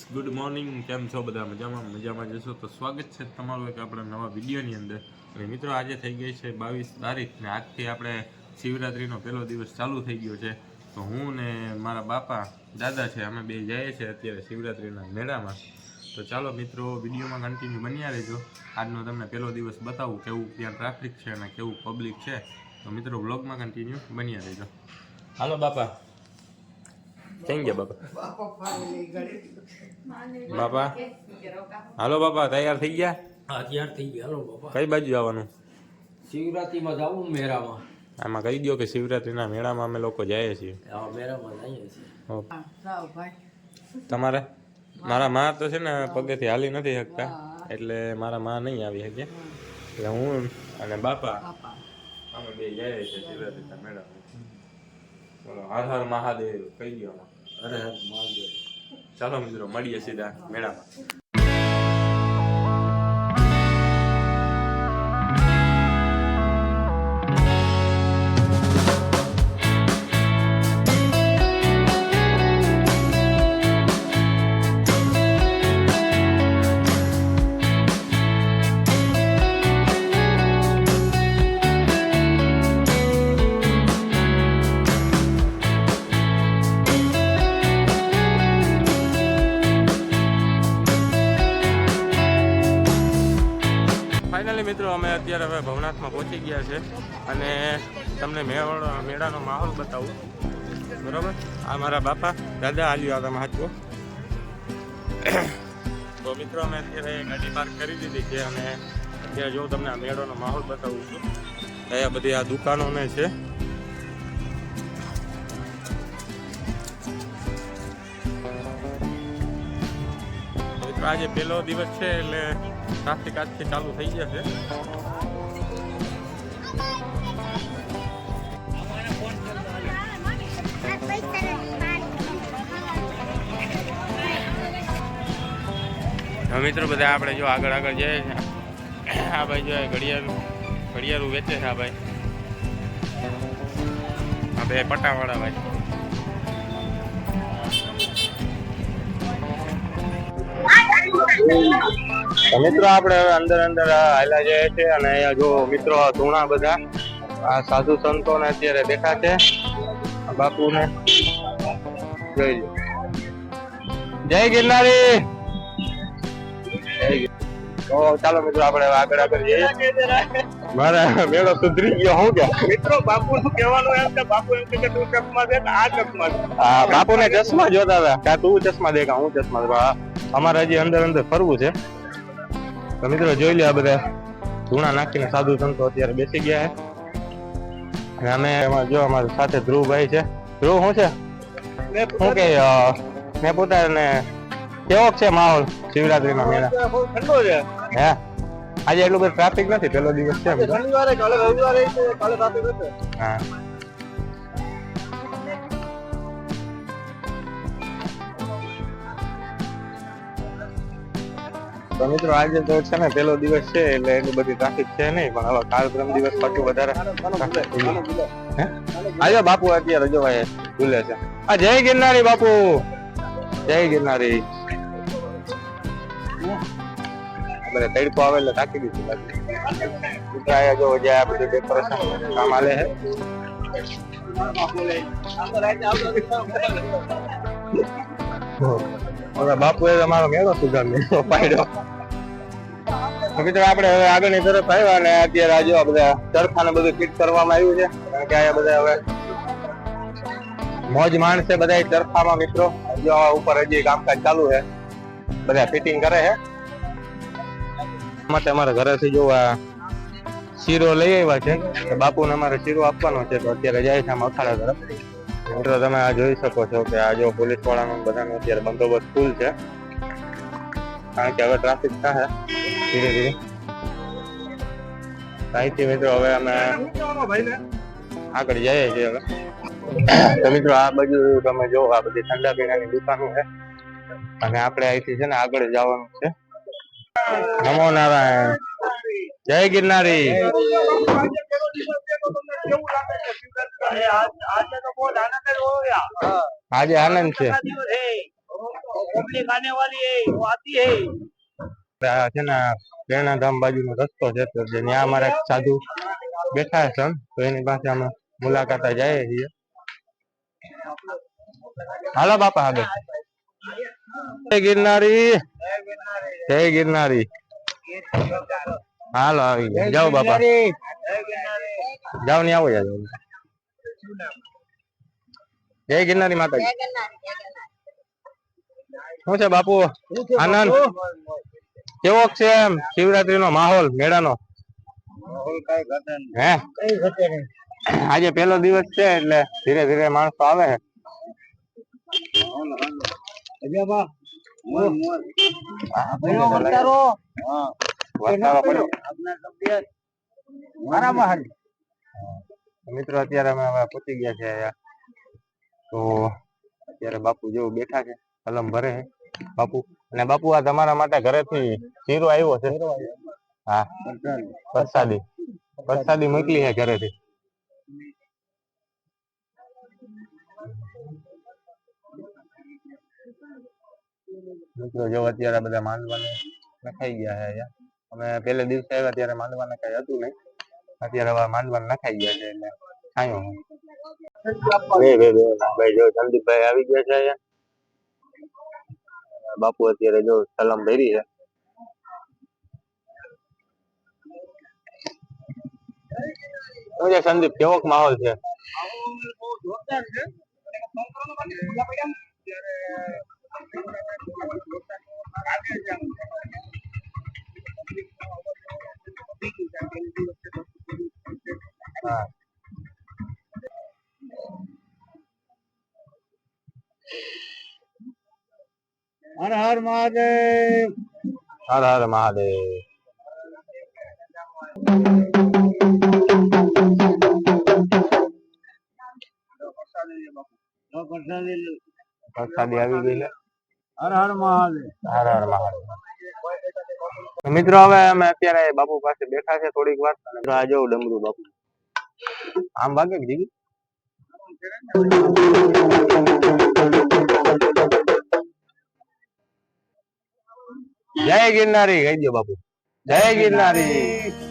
Good morning. કેમ છો બધા? મજામાં જશો તો સ્વાગત છે તમારું એક આપણા નવા વિડીયોની અંદર. અને મિત્રો આજે થઈ ગઈ છે 22 તારીખ ને આજથી આપણે શિવરાત્રિનો પહેલો દિવસ ચાલુ થઈ ગયો છે. તો હું ને મારા બાપા દાદા છે અમે બે જઈએ છીએ અત્યારે શિવરાત્રિના મેળામાં. તો ચાલો મિત્રો વિડીયોમાં કન્ટિન્યુ બન્યા રહેજો. આજનો તમને પહેલો દિવસ બતાવું કેવું ત્યાં ટ્રાફિક છે અને કેવું પબ્લિક છે. તો મિત્રો વ્લોગમાં કન્ટિન્યુ બન્યા રહેજો. હાલો બાપા. થઈ ગયા બાપા? હાલો બાપા, તૈયાર થઈ ગયા? હા, તૈયાર થઈ ગયા. હાલો બાપા. કઈ બાજુ જવાનું? શિવરાત્રીમાં જવું મેળામાં. આમાં કહી દો કે શિવરાત્રીના મેળામાં અમે લોકો જઈએ છીએ. હા, મેળામાં જઈએ છીએ. તમારે? મારા માં તો છે ને પગેથી હાલી નથી શકતા એટલે મારા માં નહીં આવી શકે. એટલે હું અને બાપા અમે બે જઈએ છીએ શિવરાત્રીના મેળામાં. ચલો, હર હર મહાદેવ કહી દો. હર હર મહાદેવ. ચાલો મિત્રો, મળીએ સીધા મેળામાં. ફાઇનલી મિત્રો અમે અત્યારે હવે ભવનાથમાં પહોંચી ગયા છે અને તમને મેળાનો માહોલ બતાવું. બરાબર, આ મારા બાપા દાદા હાલ્યો આ તમે હાચવો. તો મિત્રો અમે અત્યારે ગાડી પાર્ક કરી દીધી છે અને અત્યારે જો તમને આ મેળાનો માહોલ બતાવું છું. અહીંયા બધી આ દુકાનો ને છે. મિત્રો આજે પહેલો દિવસ છે એટલે ટ્રાફિક આજથી ચાલુ થઈ ગયા છે. મિત્રો બધા આપણે જો આગળ જઈએ છે. આ ભાઈ જો ઘડિયાળું વેચે છે. આ ભાઈ આ બે પટાવાળા ભાઈ. મિત્રો આપણે હવે અંદર હાલ્યા જઈએ છીએ અને અહીંયા જો મિત્રો ધૂણા બધા આ સાધુ સંતો ને અત્યારે બેઠા છે. બાપુ ને જોઈ લો. જય ગિરનારી. તો ચાલો મિત્રો આપણે આગળ જઈએ. મારા મેળો સુધરી ગયો. હું કે મિત્રો બાપુ નું કહેવાનું એમ કે બાપુ એમ કે તું ચશ્મા દે, આ ચશ્મા દે. હા, બાપુ ને ચશ્મા જોતા હતા કે તું ચશ્મા દે કે હું ચશ્મા દે. અમારે હજી અંદર ફરવું છે. તો મિત્રો જોઈ લે, આ બધા ધૂણા નાખીને સાધુ સંતો અત્યારે બેસી ગયા છે. અને અમે એમાં જો અમારી સાથે ધ્રુવભાઈ છે. ધ્રુવ શું છે શું કે મેં પોતાને કેવો છે માહોલ શિવરાત્રીનો મેળા? ઠંડો છે. હે, આજે એટલું બધું ટ્રાફિક નથી. પેલો દિવસ છે. શનિવારે કાલે રવિવારે કાલે ટ્રાફિક હશે. હા, તો મિત્રો આજે તો છે ને પહેલો દિવસ છે એટલે એટલી બધી ટ્રાફિક છે નહીં. પણ હવે કાલ પરમ દિવસ પાછું વધારે. આજે બાપુ અત્યારે જો ભાઈ ભૂલે છે. આ જય ગિરનારી બાપુ, જય ગિરનારી. બધા તડકો આવે એટલે ટાંકી દીધું. મિત્રો જો આ બધું ડેકોરેશન કામ આલે છે. બાપુ એ અમારો મેળો સુધાર્યો પાડ્યો. મિત્રો આપણે હવે આગળની તરફ આવ્યા અને અત્યારે આજે બધા ચરખાને બધું ફિટ કરવામાં આવ્યું છે. કારણ કે અહીંયા બધા હવે મોજ માણસે બધા ચરખામાં. મિત્રો જો ઉપર હજી કામકાજ ચાલુ છે, બધા ફિટિંગ કરે છે. માટે અમારા ઘરેથી જો આ શીરો લઈ આવ્યા છે. બાપુને અમારે શીરો આપવાનો છે. તો અત્યારે જાય છે આમ અખાડા તરફ. મિત્રો તમે આ જોઈ શકો છો કે આ જો પોલીસ વાળાનો બધાનો અત્યારે બંદોબસ્ત ફૂલ છે. કારણ કે હવે ટ્રાફિક થાય ધીરે ધીરે. અહીંથી મિત્રો હવે અમે આગળ જઈએ છીએ. હવે તો મિત્રો આ બાજુ તમે જો આ બધી ઠંડા પીણાની દુકાનો છે અને આપણે અહીંથી છે ને આગળ જવાનું છે. નમો નારાયણ. જય ગિરનારી. આજે આનંદ છે. पब्लिक आने वाली है वो आती है છે ને પ્રેરણાધામ બાજુનો રસ્તો છે તો ત્યાં અમારા એક સાધુ બેઠા છે તો એની પાસે અમે મુલાકાતે જઈએ છીએ હાલો બાપા આગળ જય ગિરનારી જય ગિરનારી હાલો આવી ગયા જાઓ બાપા જાઓ ને આવો જાઓ જય ગિરનારી માતાજી શું છે બાપુ આનંદ કેવો છે એમ શિવરાત્રી નો માહોલ મેળાનો હે આજે પહેલો દિવસ છે એટલે ધીરે ધીરે માણસો આવે મિત્રો અત્યારે અમે હવે પહોંચી ગયા છે તો અત્યારે બાપુ જેવું બેઠા છે કલમ ભરે છે બાપુ અને બાપુ આ તમારા માટે ઘરેથી શીરો આવ્યો છે હા પ્રસાદી મોકલી છે ઘરેથી મિત્રો જો અત્યારે બધા માંડવાને નખાઈ ગયા છે અમે પહેલે દિવસે આવ્યા ત્યારે માંડવાને કઈ હતું નહીં અત્યારે હવે માંડવાને નખાઈ ગયા છે એટલે ખાયો ભાઈ જો સંદીપભાઈ આવી ગયા છે બાપુ અત્યારે જો સલામ ભરી છે શું છે સંદીપ કેવોક માહોલ છે હર હર મહાદેવ હર હર મહાદેવ પ્રસાદી આવી ગઈ છે હર હર મહાદેવ હર હર મહાદેવ મિત્રો હવે અમે અત્યારે બાપુ પાસે બેઠા છે થોડીક વાર આ જો ડમરું બાપુ આમ ભાગે જીગી જય ગિરનારી કહી દો બાપુ જય ગિરનારી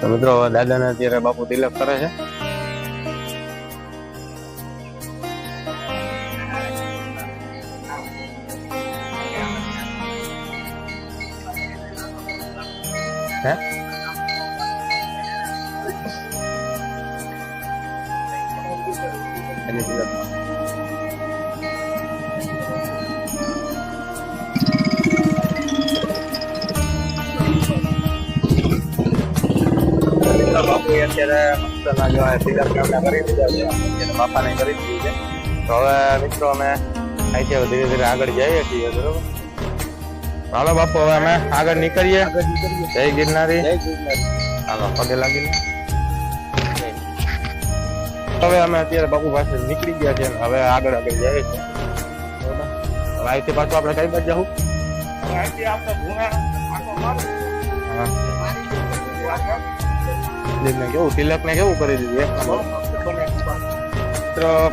તો મિત્રો દાદાને અત્યારે બાપુ તિલક કરે છે હે એની તિલક બાપુ અત્યારે મસ્ત ના જો તિલક કરી દીધા છે બાપાને કરી દીધી છે તો હવે મિત્રો અમે અહીંથી ધીરે ધીરે આગળ જઈએ છીએ બરોબર હાલો બાપુ હવે અમે આગળ નીકળીએ જય ગિરનારી હાલો પગે લાગીને હવે અમે અત્યારે બાપુ પાસે નીકળી ગયા છે હવે આગળ જઈએ છીએ બરોબર હવે અહીંથી પાછું આપણે કઈ બાજુ જવું અહીંથી આપણે કેવું તિલક ને કેવું કરી દીધું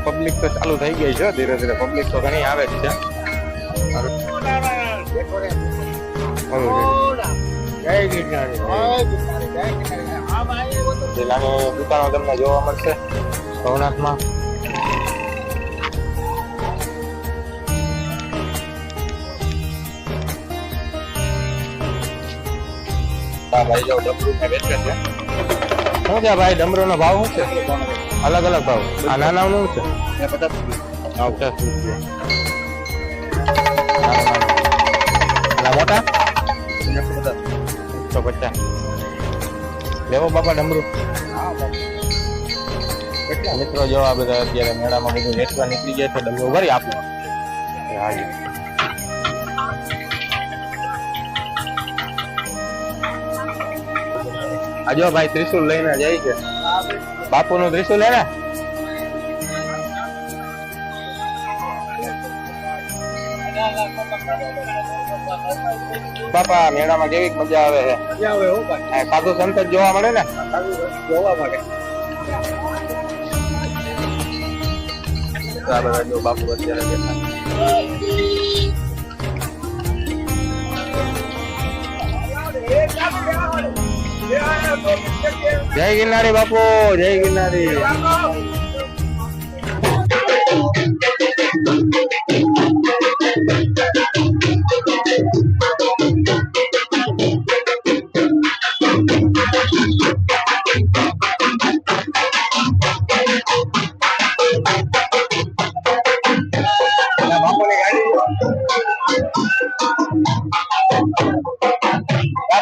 પબ્લિક તો ચાલુ થઈ ગઈ છે ધીરે ધીરે પબ્લિક તો ઘણી આવે જ છે દુકાનો તમને જોવા મળશે ભવનાથમાં ભાઈ જો ડમરૂ ને વેચે છે શું છે ભાઈ ડમરૂ નો ભાવ શું છે અલગ અલગ ભાવ આ નાના નું છે 50 રૂપિયા મોટા 150 લેવો બાપા ડમરૂ મિત્રો જો આ બધા અત્યારે મેળામાં બધું વેચવા નીકળી ગયા છે ડમરૂ ભરી આપો હાજી આ જો ભાઈ ત્રિશુલ લઈને જાય છે. બાપુનું ત્રિશુલ હે ને? બાપા મેળામાં કેવી મજા આવે છે. સાધુ સંત જ જોવા મળે ને? જોવા મળે. આ બધા જો બાપુ અત્યારે બેઠા. જય ગિરનારી બાપુ, જય ગિરનારી.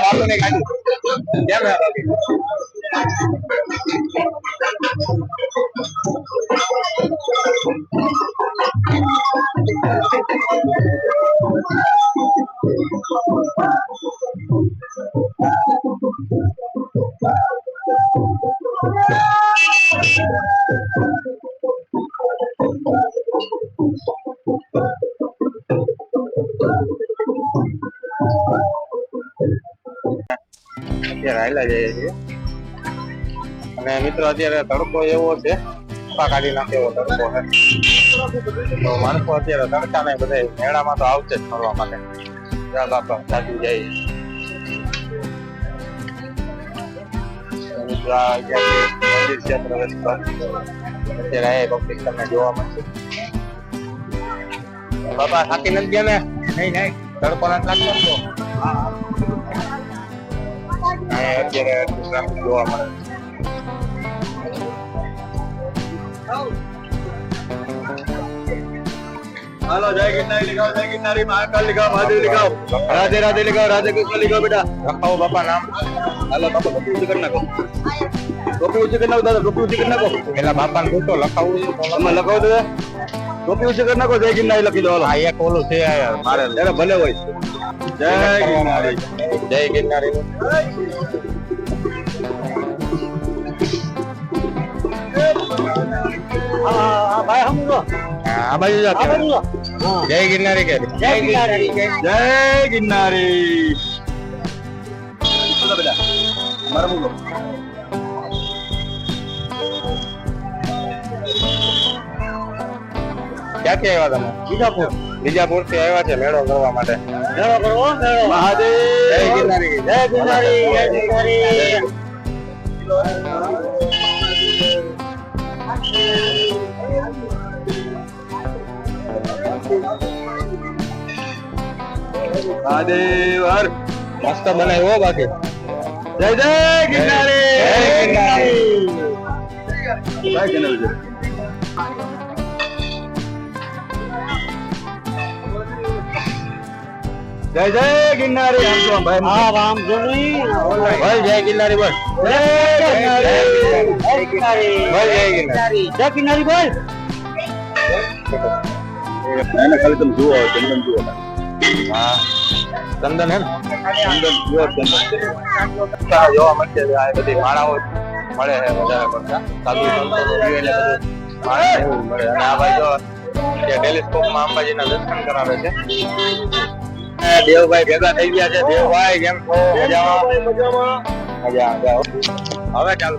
બાપુની ગાડી કેમ અત્યારે હાલ્યા જઈએ છીએ અને મિત્રો અત્યારે તડકો એવો છે, કાઢી નાખે એવો તડકો છે. તો માણસો અત્યારે તડકા ને બધા મેળામાં તો આવશે જ ફરવા માટે. બાપા સાચું જાય મંદિર છે પ્રવેશ પર. અત્યારે આ પબ્લિક તમને જોવા મળશે. બાપા થાકી નથી ગયા ને? નહીં તડકો નથી લાગતો. અત્યારે જોવા મળે. હાલો જય ગિરનારી लिखाओ, जय गिरनारी महाकाल लिखाओ, महादेव लिखाओ, राधे राधे लिखाओ, राधे कृष्ण लिखाओ बेटा. લખાવો બાપા નામ. હાલો બાપા ટોપી ઊંચી કરી નાખો, ટોપી ઊંચી કરી નાખો દાદા, ટોપી ઊંચી કરી નાખો. પેલા બાપાને પૂછો લખાવું તમે લખાવો દાદા, ટોપી ઊંચી કરી નાખો, જય ગિરનારી લખી દો. હાલો આ એક ઓલું છે મારે ત્યારે ભલે હોય. જય ગિરનારી, જય ગિરનારી. હા ભાઈ હમરો આ બાજુ જય ગિરનારી કે જય ગિરનારી, જય ગિરનારી. બેટા મારા મૂકો. ક્યાંથી આવ્યા તમે? બીજાપુર. બીજાપુર થી આવ્યા છે મેળો કરવા માટે. મેળો કરવો, મેળો. મહાદેવ, જય ગિરનારી, જય ગિરનારી, જય ગિરનારી. મહાદેવ હર. મસ્ત બનાવ્યો હો બાકી. જય જય ગિરનારી, જય ગિરનારી. જય ગિરનારી. જય જય ગિરનારી. આમ જો ભાઈ, હા રામ જો નહીં. બોલ જય ગિરનારી બોલ. જય ગિરનારી, જય ગિરનારી, બોલ જય ગિરનારી. જય ગિરનારી બોલ. એને ખાલી તમે જુઓ, ચંદન જુઓ. હા ચંદન હે ને? ચંદન જુઓ, ચંદન જોવા મળશે. આ બધી માળાઓ મળે છે વધારે પડતા. સાધુ સંતો એટલે બધું માળા એવું મળે. અને આ ભાઈ જો ટેલિસ્કોપમાં અંબાજીના દર્શન કરાવે છે. દેવભાઈ ભેગા થઈ ગયા છે. દેવભાઈ કેમ છો? મજામાં? મજા. હવે ચાલુ.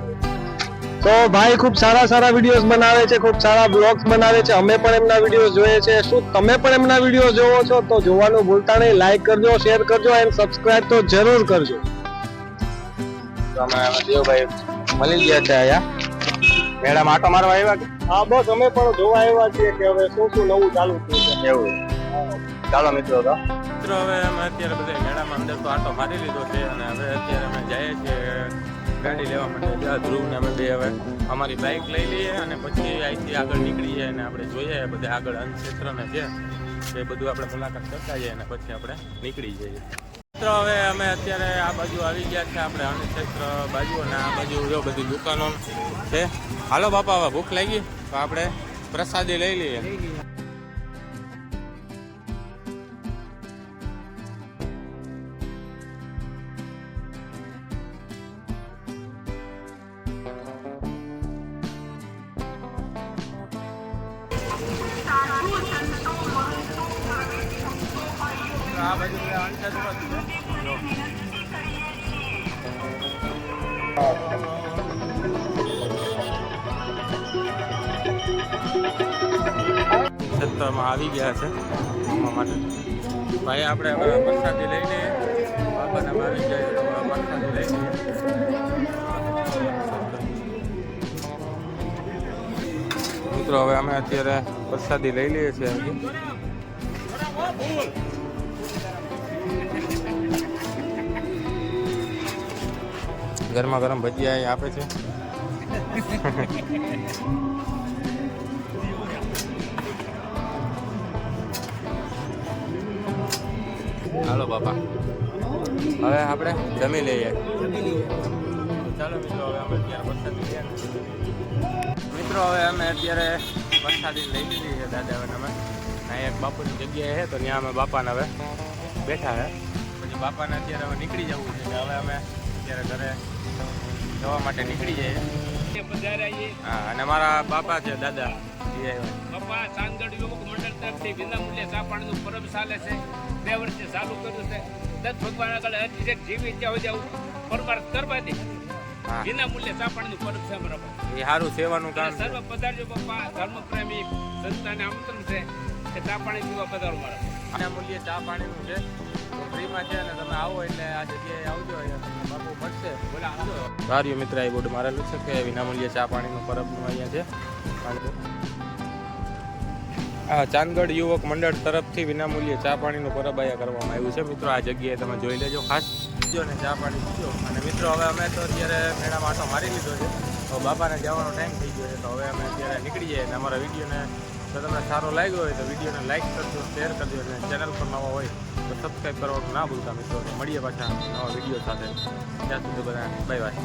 તો ભાઈ ખૂબ સારા વિડીયોઝ બનાવે છે, ખૂબ સારા બ્લોગ્સ બનાવે છે. અમે પણ એમના વિડીયો જોઈએ છે. શું તમે પણ એમના વિડીયો જોવો છો? તો જોવાનું ભૂલતા નહીં. લાઈક કરજો, શેર કરજો એન્ડ સબસ્ક્રાઇબ તો જરૂર કરજો. તો અમે દેવભાઈ મળી ગયા છે અહીંયા મેળામાં આટો મારવા આવ્યા કે? હા બસ અમે પણ જોવા આવ્યા છીએ કે હવે શું નવું ચાલુ થયું છે. એવું. ચાલો મિત્રો તો હવે અમે અત્યારે બધા મેળામાં અંદર તો આટો મારી લીધો છે અને હવે અત્યારે અમે જઈએ છીએ ગાડી લેવા માટે. ધ્રુવ ને અમે બે હવે અમારી બાઇક લઈ લઈએ અને પછી અહીંથી આગળ નીકળીએ અને આપણે જોઈએ બધા આગળ અન્નક્ષેત્રને છે એ બધું આપણે મુલાકાત કરતા જઈએ અને પછી આપણે નીકળી જઈએ. મિત્રો હવે અમે અત્યારે આ બાજુ આવી ગયા છે આપણે અન્નક્ષેત્ર બાજુ અને આ બાજુ જો બધી દુકાનો છે. હાલો બાપા હવે ભૂખ લાગી તો આપણે પ્રસાદી લઈ લઈએ. આ બાજુ બધા અંતર પર છે. જો. ક્ષેત્રમાં આવી ગયા છે જમવા માટે. ભાઈ આપણે હવે પ્રસાદી લઈ લઈએ. બાબાને આવી જાય તો પ્રસાદી લઈ લઈએ. મિત્રો હવે અમે અત્યારે પ્રસાદી લઈ લઈએ છીએ અહીંથી. ગરમા ગરમ ભજીયા અહીં આપે છે. હાલો બાપા, હવે આપણે જમી લઈએ. ચાલો મિત્રો, હવે અમે અત્યારે પ્રસાદી લઈએ. મિત્રો હવે અમે અત્યારે પ્રસાદી લઈ લીધી છે દાદા. હવે અમે અહીં એક બાપુની જગ્યાએ છે તો ત્યાં અમે બાપાને હવે બેઠા છે. પછી બાપાને અત્યારે હવે નીકળી જવું છે. હવે અમે અત્યારે ઘરે જવા માટે નીકળી જઈએ. હા, અને મારા બાપા છે દાદા. બાપા ચાંદગઢ યુવક મંડળ તરફથી વિનામૂલ્ય ચા પાણીનું પરબ ચાલે છે. 2 વર્ષથી ચાલુ કર્યું છે. દત્ત ભગવાન આગળ હજી જીવી ત્યાં જવું પરમાર કરવા દે. હા, વિનામૂલ્ય ચા પાણીનું પરબ છે અમારા બાપા. એ સારું સેવાનું કામ છે. સર્વ પધારજો બાપા. ધર્મપ્રેમી સંસ્થાને આમંત્રણ છે કે ચા પાણી પીવા પધારો મારા. અને મૂલ્ય ચા પાણીનું છે તો ફ્રીમાં છે. અને તમે આવો એટલે આ જગ્યાએ આવજો. અહીંયા તમને બાપુ મળશે. બોલા આવજો. સારું મિત્ર, એ બોર્ડ મારેલું છે કે વિનામૂલ્ય ચા પાણીનું પરબનું અહીંયા છે. આ ચાંદગઢ યુવક મંડળ તરફથી વિનામૂલ્યે ચા પાણીનું પરબ અહીંયા કરવામાં આવ્યું છે. મિત્રો આ જગ્યાએ તમે જોઈ લેજો, ખાસ પીજો ને ચા પાણી પીજો. અને મિત્રો હવે અમે તો અત્યારે મેળામાં આટો મારી લીધો છે. તો બાપાને જવાનો ટાઈમ થઈ ગયો છે. તો હવે અમે અત્યારે નીકળી જઈએ. અને અમારા વિડીયોને જો તમને સારો લાગ્યો હોય તો વિડીયોને લાઇક કરજો, શેર કરજો. અને ચેનલ પર નવા હોય તો સબસ્ક્રાઈબ કરવાનું ના ભૂલતા મિત્રો. મળીએ પાછા નવા વિડીયો સાથે. ત્યાં સુધી બધા બાય બાય.